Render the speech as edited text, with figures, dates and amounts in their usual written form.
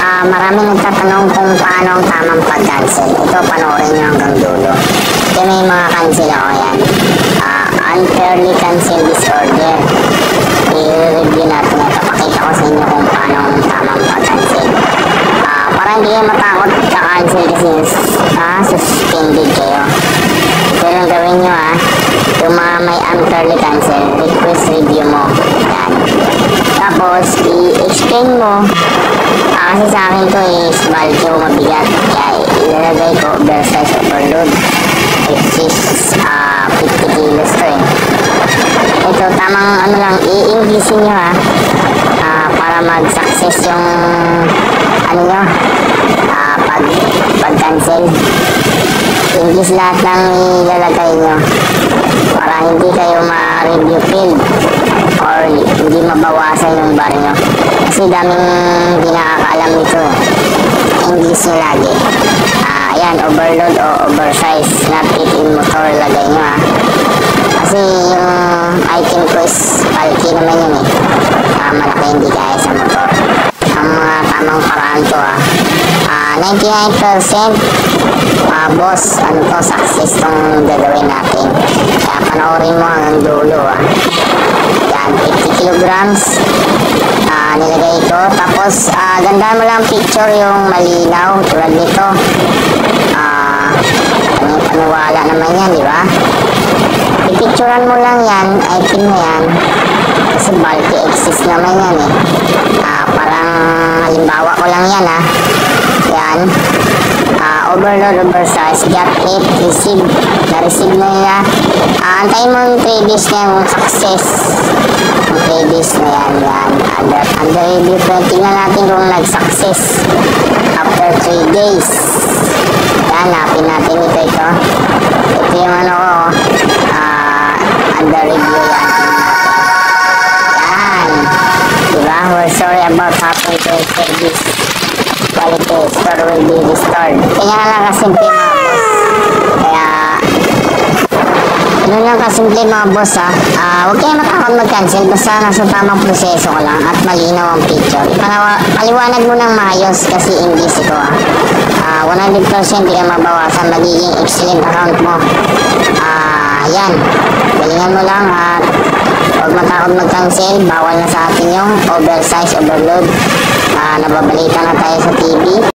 Maraming nagtatanong kung paano ang tamang pag-cancel. Ito, panoorin nyo hanggang dulo. Ito may mga cancel ako yan. Unfairly cancel disorder. I-review natin ito. Pakita ko sa inyo kung paano ang tamang pag-cancel. Para hindi kayo matakot sa cancel kasi suspended kayo. Ito lang gawin nyo yung mga may unfairly cancel, request review mo. Yan. Tapos, i-explain mo. Kasi sa akin to is bulky o mabigat. Kaya ilalagay ko oversize overload. Which is 50 kilos to eh. Ito, tamang ano lang, i-Englishin nyo para mag-success yung ano nyo, pag-cancel. English lahat lang ilalagay nyo para hindi kayo ma-review failed or hindi mabawasan yung bar nyo. Kasi daming hindi nakakaalam nito eh. English nyo lagi. Ayan, overload o oversize na fit in motor lagay nyo Kasi yung item ko is bulky naman yun eh. Malaki hindi kaya sa motor. Ang mga tamang paraan to 99% boss, ano to, success tong gagawin natin. Kaya panoorin mo hanggang dulo Yan, 50 kilograms nilagay ko. Tapos ganda mo lang picture yung malinaw tulad nito. Paniwala naman yan, di ba? I-picturean mo lang yan, item mo yan. Kasi bulky exist naman yan eh. Parang halimbawa ko lang yan Yan. Overload, oversize, got it, receive. Na-receive na nila. Antayin mo yung 3 days na yung success. Yung 3 days na yan. Under review. Tingnan natin kung nag-success after 3 days. Yan, napin natin ito. Ito yung ano ko. Under review yan. Yan. Diba? We're sorry about happening to service. Quality store will be restored. Kanya lang kasimple mga boss. Kaya ano lang kasimple mga boss huwag kayo matakot mag-cancel basta nasa tamang proseso ko lang at malinaw ang picture. Paliwanag mo ng maayos kasi English ko 100% di ka mabawasan, magiging excellent account mo. Yan, galingan mo lang at huwag matakot mag-cancel. Bawal na sa atin yung oversize overload. Nababalita na tayo sa TV.